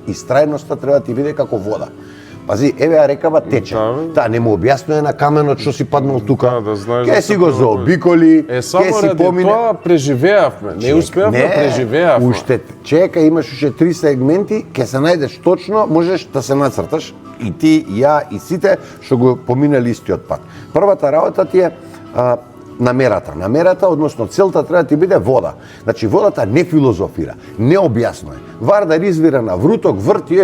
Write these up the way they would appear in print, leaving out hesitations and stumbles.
истрајноста треба да ти биде како вода. Пази, еве ја рекава тече. Таа не му објаснува на каменот што си паднал тука. Да знаеш. Ке си го заобиколи, ке си помине. Тоа преживеавме, не успеавме, преживеавме. Уште чека, имаш уште 3 сегменти, ке се најдеш точно, можеш да се нацрташ и ти, ја и сите што го поминали истиот пат. Првата работа ти е намерата. Намерата, односно целта треба да ти биде вода. Значи водата не филозофира, не објаснува. Вардар извира на вруток, врти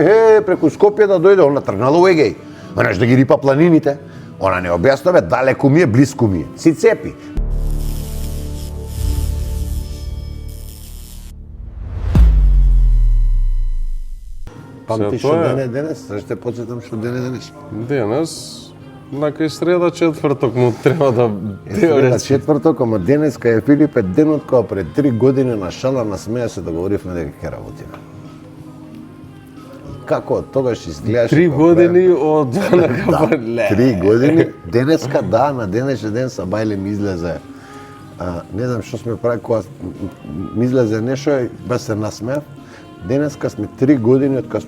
преку Скопје да дојде, она тргнало егеј. Она да ги рипа планините. Она не објаснува, далеку ми е, блиску ми е. Си цепи. Памти што ден е денес? Сега ще подсетам што ден е денес. Денес, нака среда четврток му треба да среда четврток, ама денеска е Филипе денот кога пред 3 години на шала на смеја се договоривме дека ќе работиме. Како од тогаш изгледаше? 3 години од да, 3 години. Денеска, да, на денешен ден са бајле ми излезе. Не знам што сме прави кога ми излезе нешто и без се насмеав. Денеска сме 3 години од кога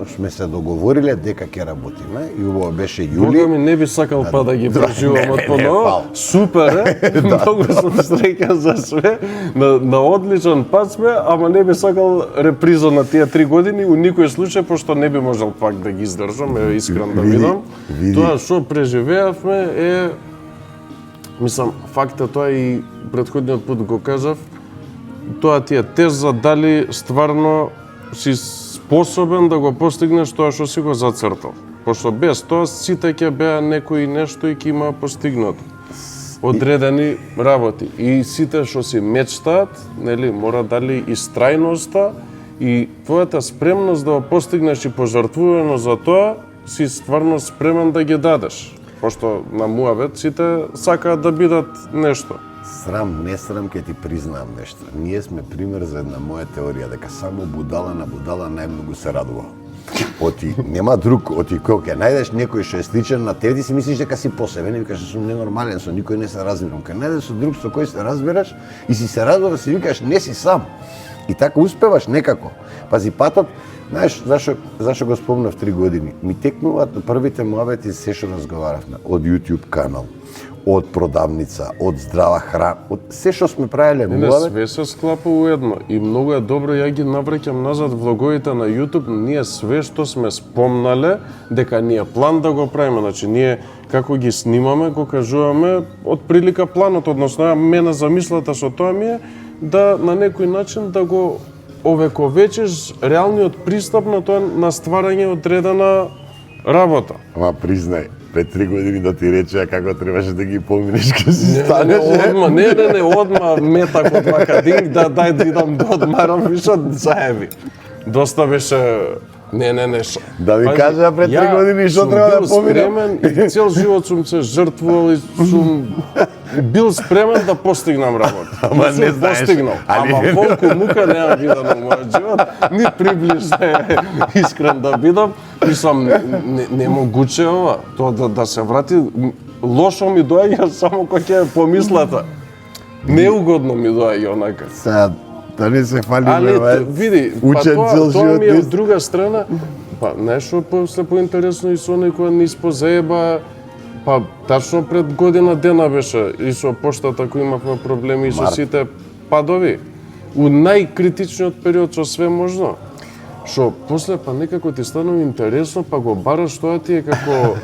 сме се договориле дека ќе работиме и убаво беше јули. Бога ми не би сакал па да ги преживам од поново. Супер е. Многу сум среќен за све. На одличен пат сме, ама не би сакал реприза на тие 3 години у никој случај, пошто не би можел пак да ги издржам, искрен да видам. Тоа што преживеавме е, мислам, факт е тоа и претходниот пат го кажав, тоа ти е тест за дали стварно си способен да го постигнеш тоа што си го зацртал. Пошто без тоа сите ќе беа некои нешто и ќе има постигнато. Одредени работи. И сите што си мечтаат, нели, мора дали истрајноста и твојата спремност да го постигнеш и пожртвувано за тоа, си стварно спремен да ги дадеш. Пошто на муавет сите сакаат да бидат нешто. Срам, не срам, ке ти признаам нешто. Ние сме пример за една моја теорија, дека само будала на будала најмногу се радува. Оти, нема друг, оти кој ќе најдеш некој што е сличен на тебе, ти си мислиш дека си посебен и викаш сум ненормален, со никој не се разбирам. Кога најдеш со друг со кој се разбираш и си се радува, си викаш не си сам. И така успеваш некако. Пази патот, знаеш зашо го спомнав 3 години? Ми текнуваат првите муавети се што разговаравме од YouTube канал, од продавница, од здрава храна, од се што сме правеле муавет. Све се склапа уедно и многу е добро, ја ги навраќам назад влоговите на YouTube, ние све што сме спомнале дека ни е план да го правиме, значи ние како ги снимаме, го кажуваме од прилика планот, односно мене замислата со тоа ми е да на некој начин да го овековечиш реалниот пристап на тоа на стварање одредена работа. Ама признај, пред 3 години да ти речеа како требаше да ги поминеш кога си станеш. Не, одма метак од вакадинг, да дај да идам да одмарам, вишо заеби. Доста беше не шо. Да ви кажа пред 3 години што треба да поминам. Спремен и цел живот сум се жртвувал и сум бил спремен да постигнам работа. Ама не знаеш. Постигнал. Ама колку мука нема видам во мојот живот, ни приближно искрен да бидам. Мислам, не могуче ова, тоа да се врати. Лошо ми доаѓа само кога ќе помислата. Неугодно ми доаѓа онака. Сега, да не се фалиме, види, учен цел тоа ми е живот. од друга страна, па нешто после поинтересно и со некоја низ позаеба, па тачно пред година дена беше и со поштата кој имавме проблеми и со сите падови. У најкритичниот период со све можно. Што после па некако ти станува интересно, па го бараш тоа ти е како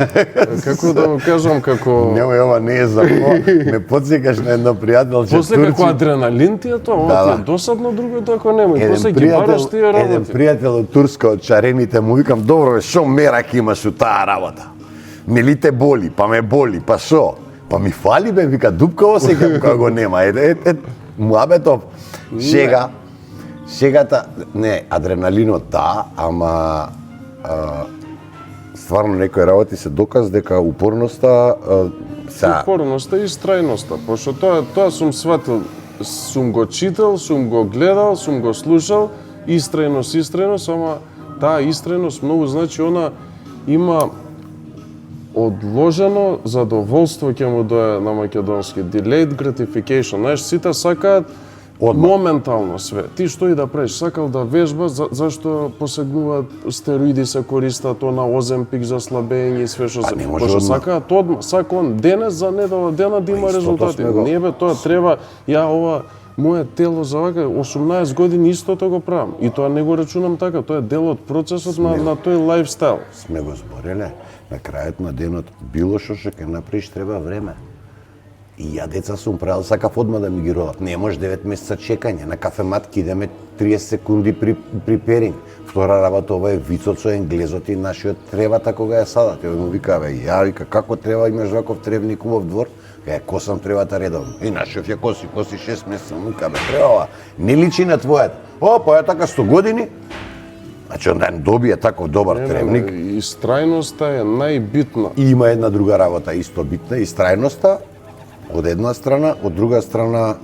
да го кажам, како Нема ова не е за тоа. Ме потсекаш на едно пријателче после како адреналин ти е тоа, ова ти е досадно, другото ако нема. И после ги бараш тие работи. Еден пријател од Турска од Чарените му викам, добро бе, шо мерак имаш у таа работа? Нели те боли, па ме боли, па шо? Па ми фали бе, вика, дупкаво секам кога го нема. Муабетов, шега. Шегата, не, адреналинот да, ама стварно некои работи се доказ дека упорноста Упорноста и страјноста, пошто тоа сум сватил, сум го читал, сум го гледал, сум го слушал, истрајност, ама таа истрајност многу значи она има одложено задоволство ќе му дое на македонски, delayed gratification. Знаеш, сите сакаат моментално све. Ти што и да правиш, сакал да вежба, зашто посегнуваат стероиди се користат, на Оземпик за слабење и све што се. Пошто сакаат одма, сака он денес за недела дена да има резултати. Не бе, тоа треба, моје тело за вака 18 години истото го правам. И тоа не го рачунам така, тоа е дел од процесот на тој лајфстайл. Сме го збореле, на крајот на денот било што ќе направиш треба време. И ја деца сум правил, сакав одма да ми ги родат. Не може 9 месеца чекање. На кафематки идеме 30 секунди при перинг. Втора работа, ова е вицот со енглезот и нашиот тревата кога ја садат. Тој му вика, вика, како треба имаш ваков тревник убав двор? Косам тревата редовно. И нашиот ја коси 6 месеца. Му вика, треба, не личи на твојата. Па е така 100 години. Значи, онда добие таков добар тревник. Истрајноста е најбитна. И има една друга работа исто битна, истрајноста. Од една страна, од друга страна,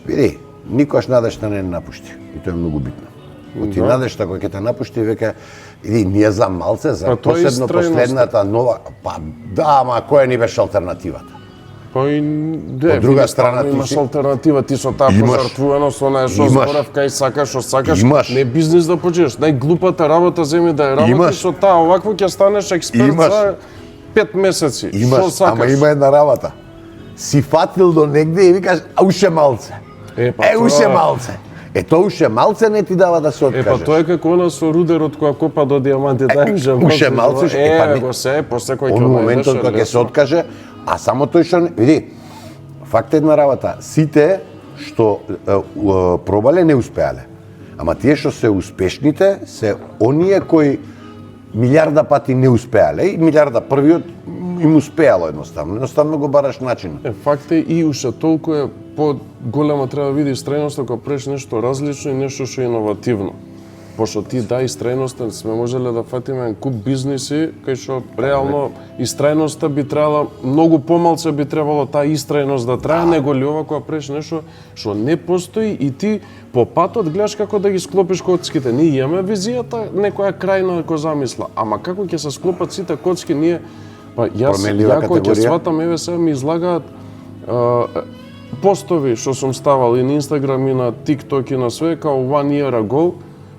види, никош надежта не напушти. И тоа е многу битно. Оти надежта кој ќе те напушти, века, иди, ние за малце, за посебно последната нова, ама која ни беше алтернативата? Од друга страна ти имаш алтернатива, ти со таа пожртвувано, со онаа што зборав, кај сакаш, што сакаш, не бизнис да почнеш, најглупата работа земи да ја работиш, со таа овакво ќе станеш експерт за 5 месеци. Имаш, ама има една работа. Си фатил до негде и викаш, уше малце. Уше малце. Тоа уше малце не ти дава да се откажеш. Тоа е како она со рудерот која копа до диаманти, уше малце. Го се, после кој ќе он моментот кога ќе се откаже, а само тој што види, факт е една работа, сите што пробале не успеале. Ама тие што се успешните се оние кои милиарда пати не успеале и милиарда првиот им успеало едноставно. Едноставно го бараш начин. Факт е и уште толку е по-голема треба да видиш страјноста кога правиш нешто различно и нешто што е иновативно. Пошто ти истрајноста сме можеле да фатиме куп бизниси кај што реално истрајноста би требала многу помалце би требало таа истрајност да трае него ли ова кога правиш нешто што не постои и ти по патот гледаш како да ги склопиш коцките. Ние имаме визијата, некоја крајна го замисла, ама како ќе се склопат сите коцки ние јас кога ќе сватам еве сега ми излагаат постови што сум ставал и на Инстаграм и на ТикТок и на све као 1 year ago.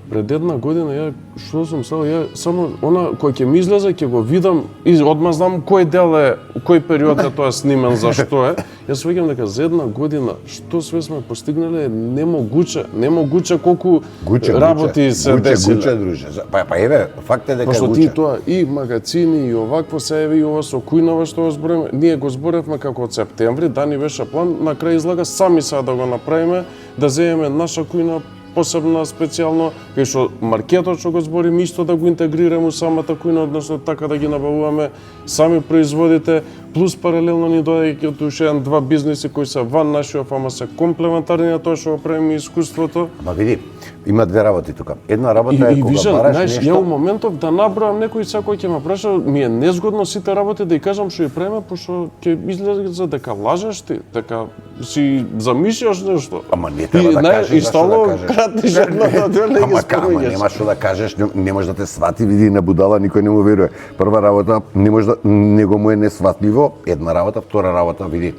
Пред една година што сум само она кој ќе ми излезе ќе го видам и одма знам кој дел е, кој период е тоа снимен, зашто е. Јас свеќам дека за една година што све сме постигнале е немогуче колку работи се десиле. Гуче, друже. Па еве, факт е дека гуче. Пошто ти тоа и магазини и овакво се еве и ова со кујнава што го зборевме, ние го зборевме како од септември, да ни беше план, на крај излага сами сега да го направиме, да земеме наша кујна посебно специјално, кај што маркетот што го зборим исто да го интегрираме у самата кујна, односно така да ги набавуваме сами производите, плюс паралелно ни доаѓајќи од уште два бизниси кои се ван нашиот, ама се комплементарни на тоа што го правиме искуството. Ма види, има две работи тука. Една работа е кога бараш нешто. Ја у моментов да набројам некој секој ќе ме праша, ми е незгодно сите работи да ја кажам што ја правиме, пошто ќе излезе дека лажеш ти, дека си замишljаш нешто. Ама не треба да кажеш зашто да кажеш. Кратиш едната две ги спомнеш. Нема што да кажеш, не може да те свати, види на будала, никој не му верува. Прва работа, не може да него му е несватливо, една работа, втора работа, види.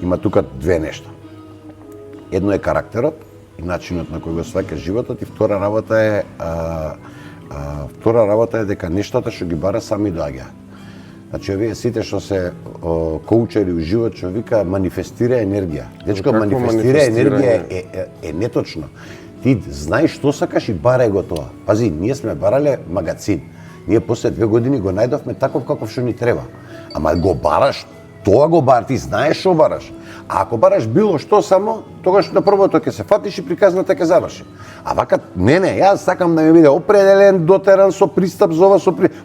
Има тука две нешта. Едно е карактерот и начинот на кој го сваќаш животот и втора работа е дека нештата што ги бара сами доаѓаат. Значи, овие сите што се коучери у живот, што вика манифестира енергија. Дечко, манифестира енергија е неточно. Ти знаеш што сакаш и барај го тоа. Пази, ние сме барале магазин. Ние после 2 години го најдовме таков каков што ни треба. Ама го бараш, тоа го бараш, ти знаеш што бараш. А ако бараш било што само, тогаш на првото ќе се фатиш и приказната ќе заврши. А вака, не, јас сакам да ми биде определен, дотеран со пристап,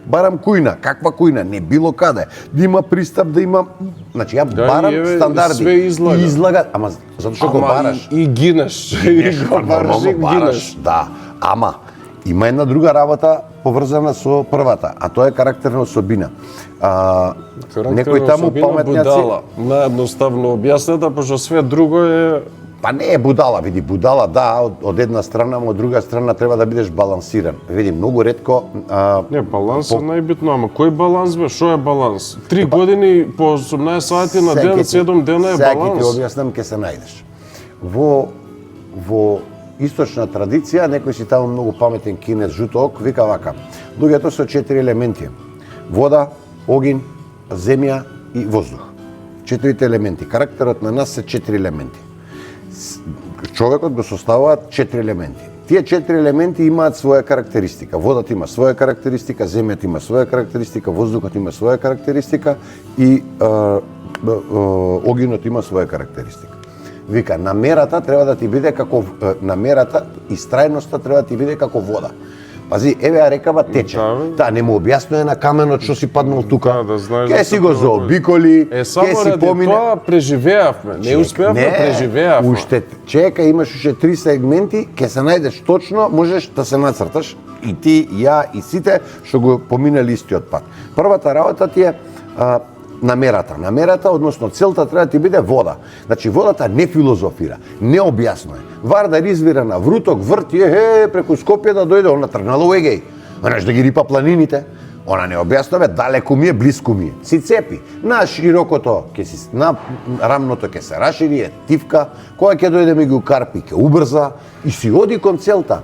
барам кујна. Каква кујна? Не било каде. Да има пристап, да има... Значи, ја барам стандарди. Све излага. Ама, затоа што го бараш. И гинеш. И го бараш и гинеш. Да, ама, има една друга работа поврзана со првата, а тоа е карактерна особина. Некој таму паметњаци... Наедноставно објаснета, пошто све друго е Па не е будала, види, будала да, од една страна, но од друга страна треба да бидеш балансиран. Види, многу ретко... Не, баланс е најбитно, ама кој баланс бе? Шо е баланс? 3 години по 18 сати на ден, 7 дена е сега баланс. Сега ќе ти објаснам, ќе се најдеш. Во источна традиција, некој си таму многу паметен кинез жутоок, вика вака: луѓето се 4 елементи: вода, огин, земја и воздух. 4 елементи. Карактерот на нас се 4 елементи. Човекот го составуваат 4 елементи. Тие 4 елементи имаат своја карактеристика. Водата има своја карактеристика, земјата има своја карактеристика, воздухот има своја карактеристика и огинот има своја карактеристика. Вика, намерата треба да ти биде како намерата и страјноста треба да ти биде како вода. Пази, еве ја рекава тече. Таа не му објаснува на каменот што си паднал тука. Да знаеш. Ке си го заобиколи, ке си помине. Тоа преживеавме, не успеавме, преживеавме. Уште чека, имаш уште 3 сегменти, ке се најдеш точно, можеш да се нацрташ и ти, ја и сите што го поминали истиот пат. Првата работа ти е намерата. Намерата, односно целта треба да ти биде вода. Значи водата не филозофира, не објаснува. Вардар извира на вруток, врти преку Скопје да дојде, она тргнала у Егеј. Она да ги рипа планините. Она не објаснува, далеку ми е, блиску ми е. Си цепи. На широкото, на рамното ќе се рашири, е тивка, кога ќе дојде ми ги укарпи, ќе убрза и си оди кон целта.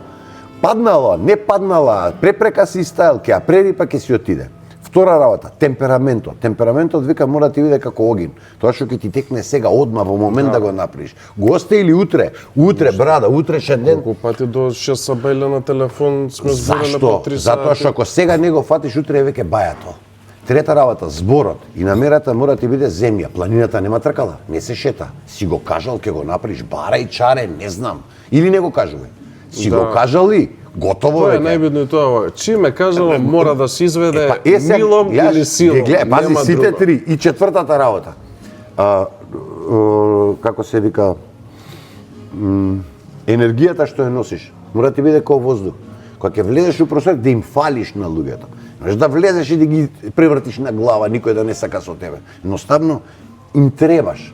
Паднала, не паднала, препрека си ставил, ќе ја прерипа, ќе си отиде. Втора работа, темпераментот. Темпераментот вика мора да ти биде како огин. Тоа што ќе ти текне сега, одма, во момент да го направиш. Го остави или утре? Утре, брада, утрешен ден. Колку пати до 6 сабајле на телефон сме збореле по 3 сати. Затоа што ако сега не го фатиш, утре е веќе бајато. Трета работа, зборот и намерата мора да ти биде земја. Планината нема тркала, не се шета. Си го кажал, ќе го направиш, барај чаре, не знам. Или не го кажувај. Си го кажал ли? Готово тоа веќе. Тоа е најбитно и тоа. Чиме кажало мора да се изведе милом или силом. Пази сите три. И четвртата работа. Како се вика, енергијата што ја носиш мора ти биде како воздух. Кога ќе влезеш у простор, да им фалиш на луѓето. Можеш да влезеш и да ги превртиш на глава, никој да не сака со тебе. Едноставно им требаш.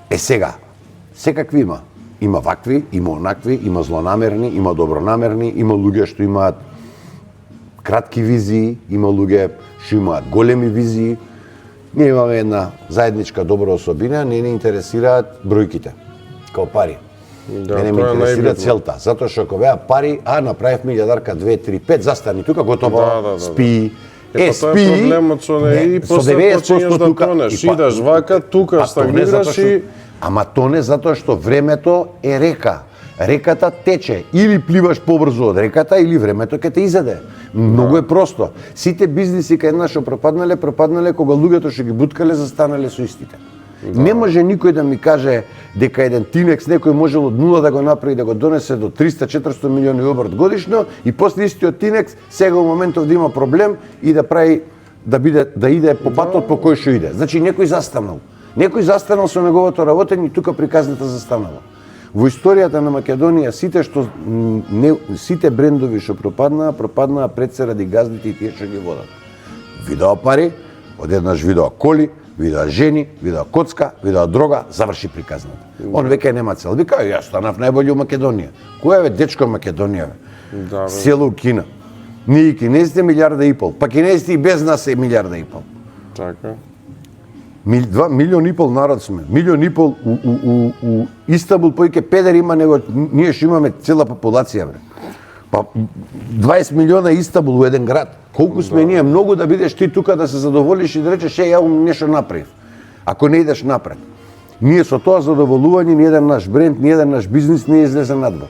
Сега, секакви има. Има вакви, има онакви, има злонамерни, има добронамерни, има луѓе што имаат кратки визии, има луѓе што имаат големи визии. Ние имаме една заедничка добра особина, не интересираат бројките, као пари. Да, мене ме интересира целта, затоа што ако беа пари, направивме илјадарка 2, 3, 5, застани тука, готово, спи. Тоа е проблемот со и после почињаш да тонеш, идаш вака, тука стагнираш и... Ама тоне затоа што времето е река. Реката тече. Или пливаш побрзо од реката, или времето ќе те изеде. Многу е просто. Сите бизниси кај нас што пропаднале кога луѓето што ги буткале застанале со истите. Не може никој да ми каже дека еден Тинекс некој можел од нула да го направи, да го донесе до 300-400 милиони обрт годишно и после истиот Тинекс сега во моментов да има проблем и да прави да иде по патот по кој што иде. Значи некој застанал. Некој застанал со неговото работење и тука приказната застанала. Во историјата на Македонија сите брендови што пропаднаа пред се ради газдите и тие што ги водат. Видео пари, одеднаш видео коли, видео жени, видео коцка, видео дрога, заврши приказната. Он веќе нема цел. Вика, јас станав најбољи у Македонија. Кој е дечко Македонија? Да, село Кина. Ние кинезите 1,5 милиарда, па кинезите и без нас е 1,5 милиарда. Така. 2,5 милиона народ сме. 1,5 милиона у Истанбул поиќе педер има него ние што имаме цела популација бре. Па 20 милиона Истанбул у еден град. Колку сме ние, многу да бидеш ти тука да се задоволиш и да речеш ја нешто направив. Ако не идеш напред. Ние со тоа задоволување ни еден наш бренд, ни еден наш бизнис не излезе надвор.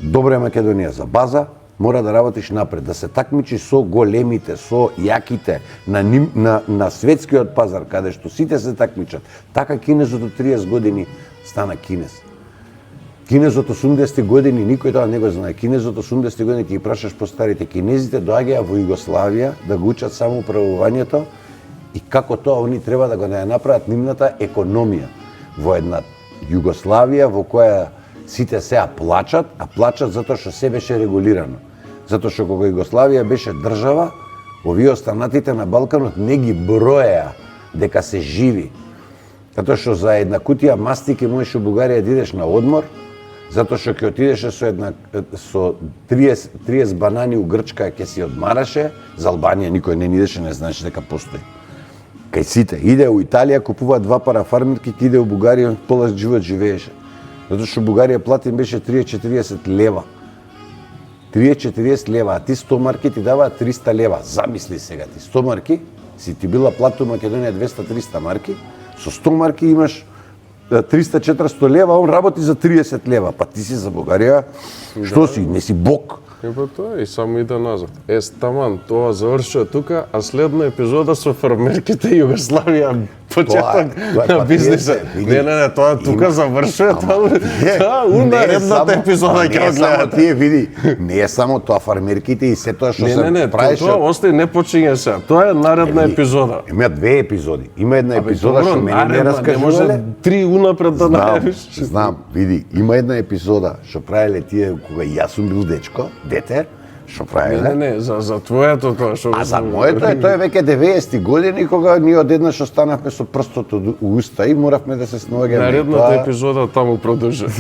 Добра е Македонија за база, мора да работиш напред, да се такмичи со големите, со јаките на светскиот пазар, каде што сите се такмичат. Така кинезот од 30 години стана кинез. Кинезот 80 години, никој тоа не го знае. Кинезот 80 години, ти прашаш по старите кинезите, доаѓаа во Југославија да го учат само управувањето и како тоа они треба да го направат нивната економија. Во една Југославија во која сите сега плачат, а плачат затоа што се беше регулирано. Затоа што кога Југославија беше држава, овие останатите на Балканот не ги броеа дека се живи. Затоа што за една кутија мастики можеш у Бугарија да идеш на одмор, затоа што ќе отидеше со 30 банани у Грчка ќе си одмараше, за Албанија никој не идеше, не знаеше дека постои. Кај сите иде у Италија, купува 2 пара фармерки, ќе иде у Бугарија, пола живот живееше. Затоа што Бугарија платим беше 30-40 лева. 30-40 лева, а ти 100 марки ти дава 300 лева. Замисли сега ти 100 марки, си ти била плата у Македонија 200-300 марки, со 100 марки имаш 300-400 лева, он работи за 30 лева. Па ти си за Бугарија, што си, не си бог. Епа тоа и само иде назад. Таман, тоа завршува тука, а следна епизода со фармерките Југославија, почеток на бизнисот. Не, тоа тука завршува, тоа унаредната епизода ќе гледате. Тие види, не е само тоа фармерките и се тоа што се правеше. Тоа остаи не почиња се. Тоа е наредна епизода. Има 2 епизоди. Има една епизода што мене не раскажувале. Не може 3 унапред да најавиш. Знам, види, има една епизода што правеле тие кога јас сум бил дечко, дете, што правеле. Не, за твоето тоа што. А за моето е тоа е веќе 90-ти години кога ние одеднаш останавме со прстот у уста и моравме да се снаоѓаме. Наредната епизода таму продолжува.